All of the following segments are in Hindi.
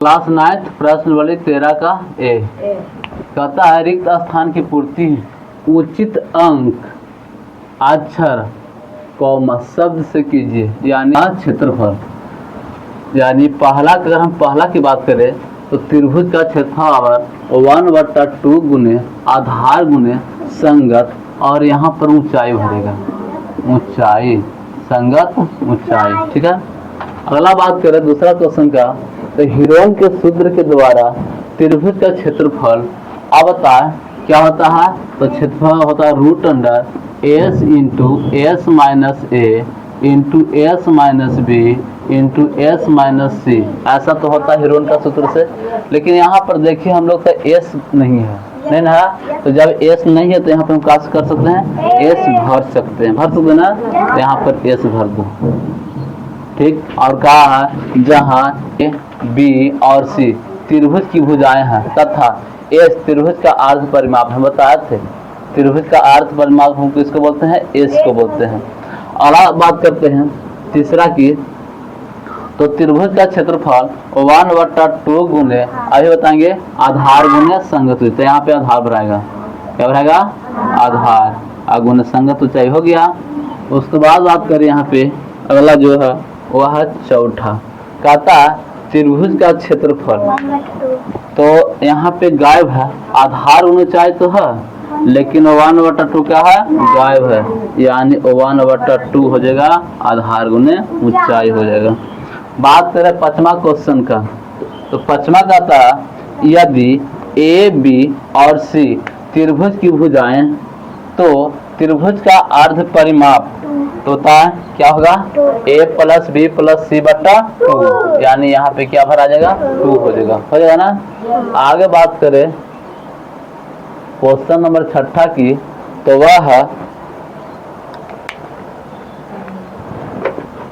क्लास 9 प्रश्नावली 13 का ए कहता है रिक्त स्थान की पूर्ति उचित अंक अक्षर कौमा शब्द से कीजिए। यानी क्षेत्रफल, यानी पहला अगर हम पहला की बात करें तो त्रिभुज का क्षेत्रफल 1/2 गुने आधार गुने संगत और यहाँ पर ऊंचाई भरेगा, ऊंचाई संगत ऊंचाई। ठीक है। अगला बात करें दूसरा क्वेश्चन का, तो हीरोन के सूत्र के द्वारा त्रिभुज का क्षेत्रफल अब बताए क्या होता है। तो क्षेत्रफल होता है √S into S minus A into S minus B into S minus C. ऐसा तो होता है हीरोन का सूत्र से, लेकिन यहाँ पर देखिए हम लोग का S नहीं है ना। तो जब S नहीं है तो यहाँ पर हम क्या कर सकते हैं, S भर सकते हैं, भर सकते ना। तो यहाँ पर S भर दो। ठीक। और कहा है जहाँ ए बी और सी त्रिभुज की भुजाएं हैं तथा एस त्रिभुज का अर्ध परिमाप हम बताए थे। त्रिभुज का अर्ध परिमाप हम किसको बोलते हैं, एस को बोलते हैं। और बात करते हैं तीसरा की, तो त्रिभुज का क्षेत्रफल 1/2 गुने अभी बताएंगे आधार गुने संगत। तो यहाँ पे आधार भराएगा, क्या भराएगा, आधार और गुने संगत ऊंचाई हो गया। उसके बाद बात करें यहाँ पे अगला जो है वह है चौथा, कहता त्रिभुज का क्षेत्रफल। तो यहाँ पे गायब है, आधार ऊंचाई तो है लेकिन 1/2 क्या है, गायब है। यानी 1/2 हो जाएगा आधार गुने ऊंचाई हो जाएगा। बात करें पांचवा क्वेश्चन का, तो पांचवा कहता यदि ए बी और सी त्रिभुज की भुजाएं तो त्रिभुज का अर्ध परिमाप तो होता है क्या होगा, a प्लस बी प्लस सी बटा 2। यानी यहाँ पे क्या भरा जाएगा, 2 हो जाएगा ना। आगे बात करें क्वेश्चन नंबर 6 की, तो वह है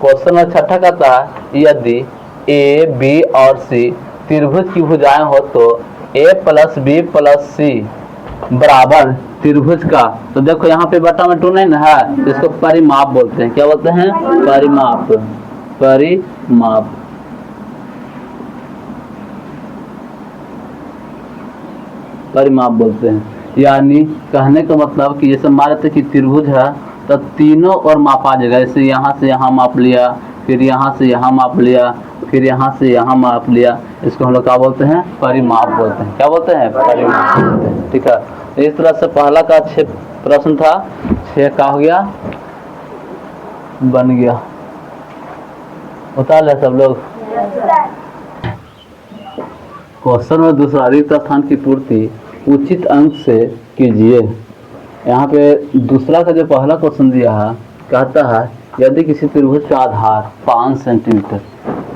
क्वेश्चन नंबर 6 कहता है यदि ए बी और सी त्रिभुज की भुजाएं हो तो a प्लस बी प्लस सी बराबर त्रिभुज का, तो देखो यहाँ पे बटा में 2 नहीं ना है, इसको परिमाप बोलते हैं। क्या बोलते हैं, परिमाप, परिमाप। परिमाप बोलते हैं। यानी कहने का मतलब कि जैसे मान लेते कि त्रिभुज है तो तीनों और मापा जाएगा। जैसे यहाँ से यहाँ माप लिया, फिर यहाँ से यहाँ माप लिया, फिर यहाँ से यहाँ माप लिया, इसको हम लोग क्या बोलते हैं, परिमाप बोलते हैं। क्या बोलते हैं, परिमाप बोलते हैं। ठीक है। इस तरह से पहला का 6 प्रश्न था, 6 का हो गया, बन गया। उतार ले सब लोग। क्वेश्चन में दूसरा रिक्त स्थान की पूर्ति उचित अंक से कीजिए। यहाँ पे दूसरा का जो पहला क्वेश्चन दिया है, कहता है यदि किसी त्रिभुज का आधार 5 सेंटीमीटर,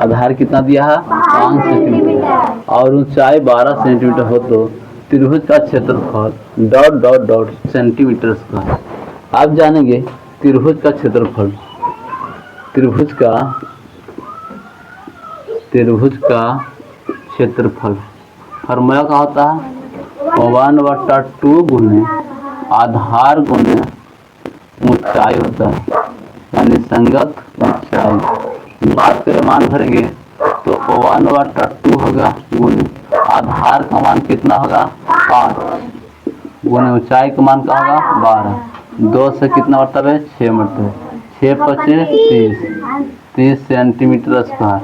आधार कितना दिया है, 5 सेंटीमीटर और ऊंचाई 12 सेंटीमीटर हो तो त्रिभुज का क्षेत्रफल ... सेंटीमीटर स्क्वायर। आप जानेंगे त्रिभुज का क्षेत्रफल, त्रिभुज का क्षेत्रफल फॉर्मूला का होता है 1/2 गुने आधार गुने ऊंचाई होता है, यानी संगत ऊंचाई। बात करें मान भरेंगे तो 1/2 होगा गुने आधार का मान कितना होगा, 5 गुने ऊंचाई का मान का होगा 12। 2 से कितना मतलब है, 6 मतलब 6 × 30 सेंटीमीटर स्क्वायर,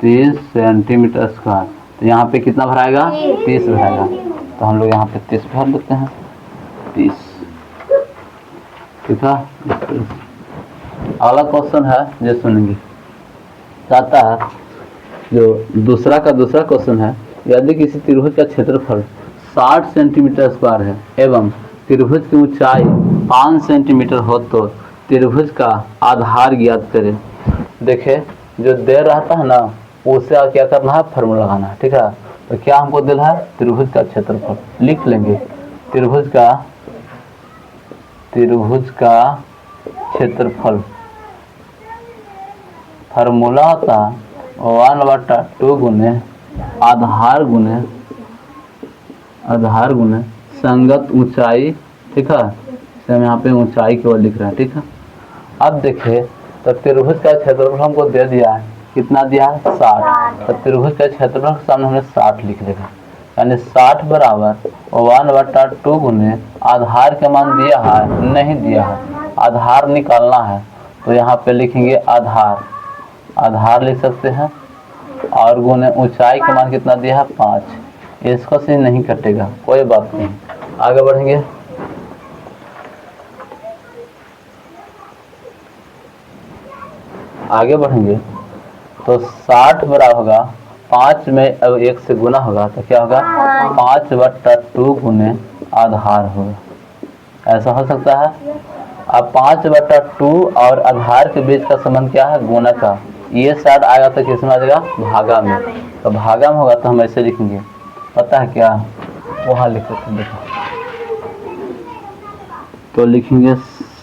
30 सेंटीमीटर स्क्वायर। तो यहाँ पे कितना भराएगा, 30 भराएगा। तो हम लोग यहाँ पे 30 भर लेते हैं, 30। ठीक है। अगला क्वेश्चन है जो सुनेंगे, कहता है जो दूसरा क्वेश्चन है, यदि किसी त्रिभुज का क्षेत्रफल 60 सेंटीमीटर स्क्वायर है एवं त्रिभुज की ऊंचाई 5 सेंटीमीटर हो तो त्रिभुज का आधार ज्ञात करें। देखे जो दे रहता है ना उसे क्या करना है, फार्मूला लगाना है। ठीक है। तो क्या हमको दिल है, त्रिभुज का क्षेत्रफल लिख लेंगे। त्रिभुज का क्षेत्रफल फार्मूला होता 1/2 गुने आधार गुने संगत ऊंचाई। ठीक है। हम यहाँ पे ऊंचाई केवल लिख रहे हैं। ठीक है। अब देखिए तो त्रिभुज का क्षेत्रफल हमको दे दिया है कितना दिया है 60। तो त्रिभुज का क्षेत्रफल के सामने हमने 60 लिख देगा, यानी 60 बराबर 1/2 गुने आधार का मान दिया है नहीं दिया है, आधार निकालना है तो यहाँ पे लिखेंगे आधार, आधार लिख सकते हैं, और गुने ऊंचाई का मान कितना दिया है 5। इसको से नहीं कटेगा, कोई बात नहीं। आगे बढ़ेंगे, आगे बढ़ेंगे तो 60 बराबर होगा 5 में अब 1 से गुना होगा तो क्या होगा 5/2 गुने आधार होगा, ऐसा हो सकता है। अब 5/2 और आधार के बीच का संबंध क्या है, गुना का। ये साइड आएगा तो किस में आ जाएगा, भागा में। तो भागा में होगा तो हम ऐसे लिखेंगे, पता है क्या, वहाँ लिख सकते हैं, देखो तो लिखेंगे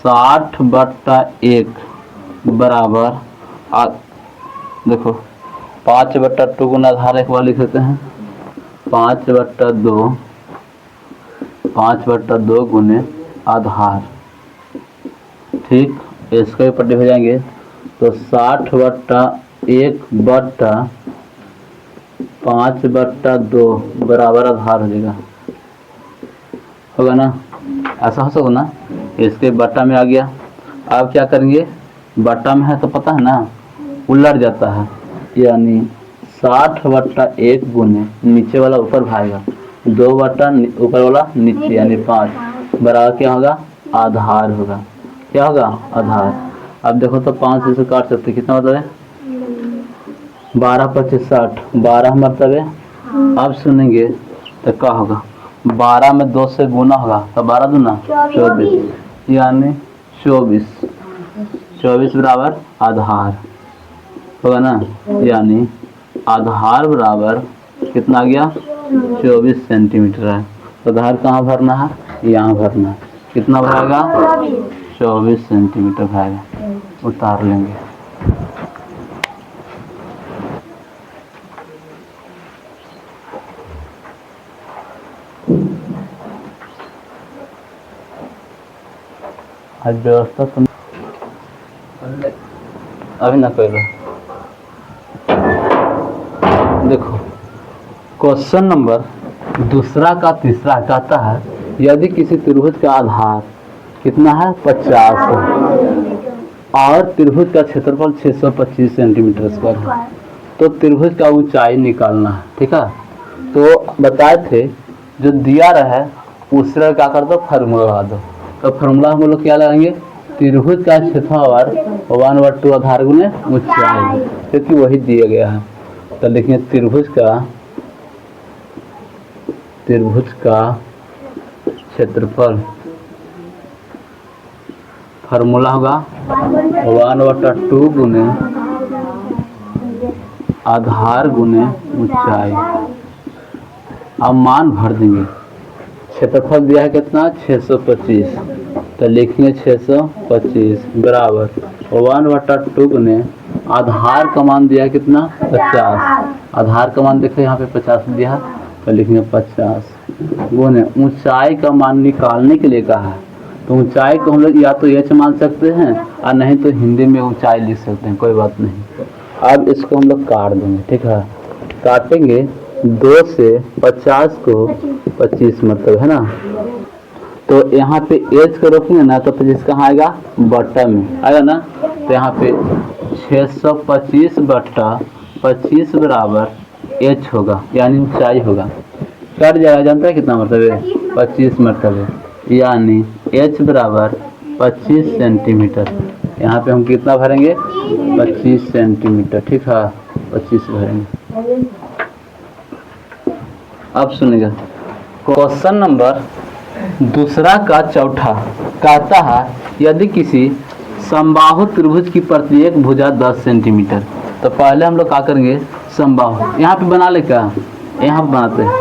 60/1 बराबर देखो 5/2 गुना आधार एक बार लिख सकते हैं 5/2 गुने आधार, ठीक। इसको भी पट्टी हो जाएंगे तो 60/1/5/2 बराबर आधार हो जाएगा, होगा ना, ऐसा हो सकता ना। इसके बट्टा में आ गया। अब क्या करेंगे, बट्टा में है तो पता है ना उलट जाता है, यानी 60/1 गुने नीचे वाला ऊपर भागेगा, 2 ऊपर वाला नीचे, यानी 5 बराबर क्या होगा, आधार होगा। क्या होगा, आधार। अब देखो तो 5 से काट सकते, कितना मतलब है 12 25 60, 12 मतलब है। अब सुनेंगे तो क्या होगा, 12 में 2 से गुना होगा तो 12 दूना 24, यानी 24 बराबर आधार होगा ना, यानी आधार बराबर कितना आ गया 24 सेंटीमीटर है। तो आधार कहाँ भरना है, यहाँ भरना है। कितना भराएगा 24 सेंटीमीटर भराएगा, उतार लेंगे। आज व्यवस्था तुम अभी ना कर लो। देखो क्वेश्चन नंबर दूसरा का तीसरा कहता है यदि किसी त्रिभुज का आधार कितना है 50 है और त्रिभुज का क्षेत्रफल 625 सेंटीमीटर स्क्वायर है तो त्रिभुज का ऊंचाई निकालना है, ठीक है। तो बताए थे जो दिया रहे उससे क्या कर दो, फार्मूला लगा दो। तो फार्मूला हम लोग क्या लगाएंगे, त्रिभुज का क्षेत्रफल 1/2 आधार गुने ऊंचाई, क्योंकि वही दिया गया है। तो लिखिए त्रिभुज का क्षेत्रफल, फार्मूला होगा 1/2 गुने आधार गुने ऊंचाई। अब मान भर देंगे, क्षेत्रफल दिया है कितना 625, तो लिखेंगे 625 बराबर 1/2 गुने आधार का मान दिया है कितना 50, आधार का मान देखो यहाँ पे 50 दिया है तो लिखेंगे 50 गुने ऊंचाई का मान निकालने के लिए कहा है। तो ऊंचाई को हम लोग या तो एच मान सकते हैं और नहीं तो हिंदी में ऊंचाई लिख सकते हैं, कोई बात नहीं। अब इसको हम लोग काट देंगे, ठीक है। काटेंगे 2 से 50 को 25 मतलब है ना, तो यहाँ पे एच को रखेंगे ना तो 25 कहाँ आएगा, बट्टा में आएगा ना। तो यहाँ पे 625/25 बराबर एच होगा, यानी ऊंचाई होगा। कट जाएगा, जानता है कितना मतलब है 25 मतलब है, यानी एच बराबर 25 सेंटीमीटर। यहाँ पे हम कितना भरेंगे 25 सेंटीमीटर, ठीक है 25 भरेंगे। अब सुनिएगा क्वेश्चन नंबर दूसरा का चौथा कहता है यदि किसी समबाहु त्रिभुज की प्रत्येक भुजा 10 सेंटीमीटर। तो पहले हम लोग क्या करेंगे, समबाहु यहाँ पे बना ले, क्या यहाँ पे बनाते हैं,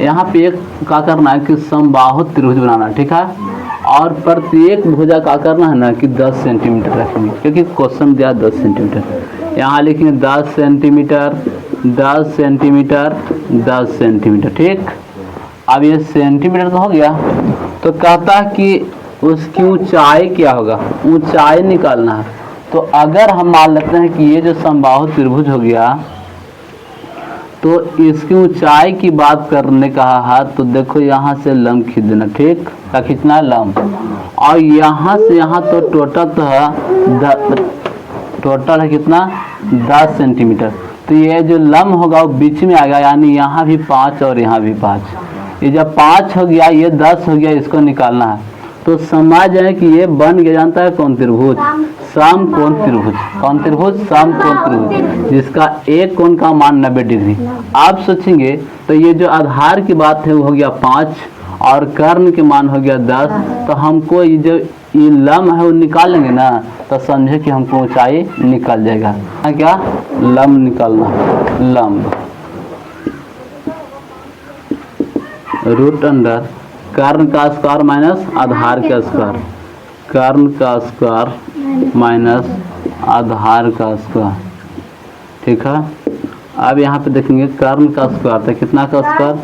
यहाँ पे एक क्या करना है कि समबाहु त्रिभुज बनाना, ठीक है। और प्रत्येक भुजा का करना है ना कि 10 सेंटीमीटर रखेंगे, क्योंकि क्वेश्चन दिया 10 सेंटीमीटर। यहाँ लिखेंगे 10 सेंटीमीटर 10 सेंटीमीटर 10 सेंटीमीटर, ठीक। अब ये सेंटीमीटर तो हो गया, तो कहता है कि उसकी ऊंचाई क्या होगा, ऊंचाई निकालना है। तो अगर हम मान लेते हैं कि ये जो समबाहु त्रिभुज हो गया, तो इसकी ऊंचाई की बात करने कहा है, तो देखो यहाँ से लंब खींच देना, ठीक, क्या खींचना है, लंब। और यहाँ से यहाँ तो टोटल तो है टोटल है कितना, 10 सेंटीमीटर। तो ये जो लंब होगा वो बीच में आएगा, यानी यहाँ भी 5 और यहाँ भी 5। ये जब 5 हो गया, ये 10 हो गया, इसको निकालना है। तो समझ जाए कि ये बन गया, जानता है कौन त्रिभुज, समकोण त्रिभुज। कौन त्रिभुज, समकोण त्रिभुज, जिसका एक कोण का मान 90 डिग्री। आप सोचेंगे तो ये जो आधार की बात है वो हो गया 5 और कर्ण के मान हो गया 10। तो हमको ये जो ये लंब है वो निकालेंगे ना, तो समझे कि हमको ऊंचाई निकल जाएगा। क्या, लंब निकालना, लंब रूट अंडर कर्ण का स्क्वायर माइनस आधार का स्क्वायर, कर्ण का स्क्वायर माइनस आधार का स्क्वायर, ठीक है। अब यहाँ पे देखेंगे कर्ण का स्क्वायर तो कितना का स्क्वायर,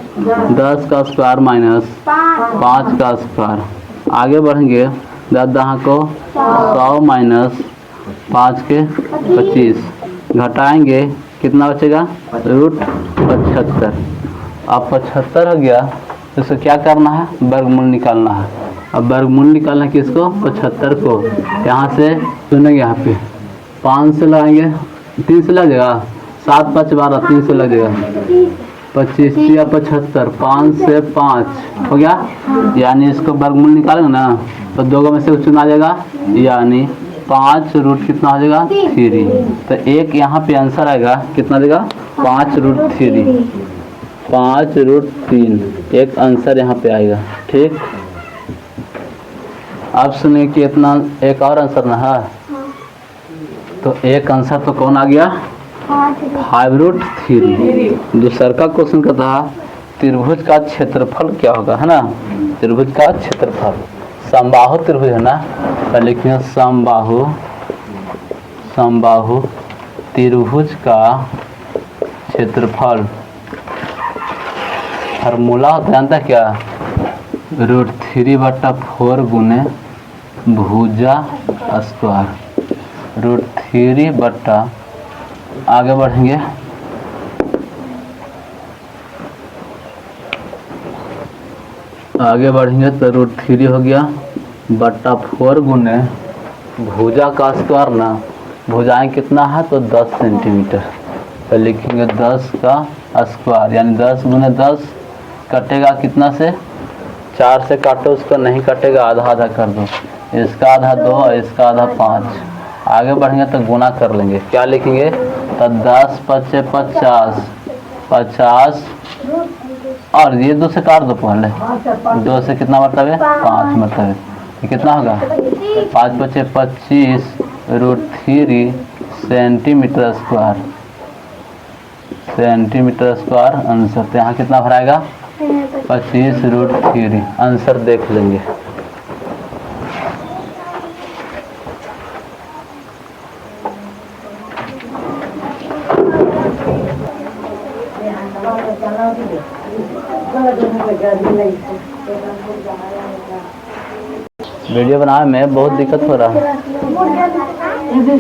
10 का स्क्वायर माइनस 5 का स्क्वायर। आगे बढ़ेंगे, 10 को 100 माइनस 5 के 25, घटाएंगे कितना बचेगा, रूट 75। अब 75 हो गया, तो इसको क्या करना है, वर्गमूल निकालना है। अब वर्गमूल निकालना है किसको, 75 को। यहाँ से सुनेंगे, यहाँ पे 5 से लगाएंगे, 3 से लग जाएगा, 7 5 12, 3 से लग जाएगा, 25 या 75, 5 से 5 हो गया। यानी इसको वर्गमूल निकालेंगे ना, तो दो में से कुछ चुना जाएगा, यानी 5 रूट कितना हो जाएगा, 3। तो एक यहाँ पे आंसर आएगा, कितना देगा, 5 रूट 3, 5 रूट 3 एक आंसर यहाँ पे आएगा, ठीक। अब सुनिए कि इतना एक और आंसर ना है, तो एक आंसर तो कौन आ गया, 5 रूट 3। दूसरा का क्वेश्चन का था त्रिभुज का क्षेत्रफल क्या होगा, है ना, त्रिभुज का क्षेत्रफल। समबाहु त्रिभुज है ना, तो लिखिए समबाहु, समबाहु त्रिभुज का क्षेत्रफल फार्मूला होता है, जानता क्या, रूट 3/4 गुने भुजा स्क्वायर, रूट 3 बट्टा, आगे बढ़ेंगे, आगे बढ़ेंगे तो रूट 3 हो गया बट्टा 4 गुने भुजा का स्क्वायर ना, भुजाएं कितना है, तो 10 सेंटीमीटर। तो लिखेंगे 10 का स्क्वायर, यानी 10 गुने 10 कटेगा कितना से, 4 से काटो, उसको नहीं कटेगा, आधा आधा कर दो, इसका आधा 2, इसका आधा 5। आगे बढ़ेंगे तो गुना कर लेंगे, क्या लिखेंगे, तो 10 5 50, 50 और ये 2 से काट दो, पहले 2 से कितना मतलब है, 5 मतलब है, ये कितना होगा, 5 5 25 root 3 centimetre square, centimetre square answer. तो यहाँ कितना भराएगा, 25 रूट 3, आंसर देख लेंगे। वीडियो बनाने में बहुत दिक्कत हो रहा है।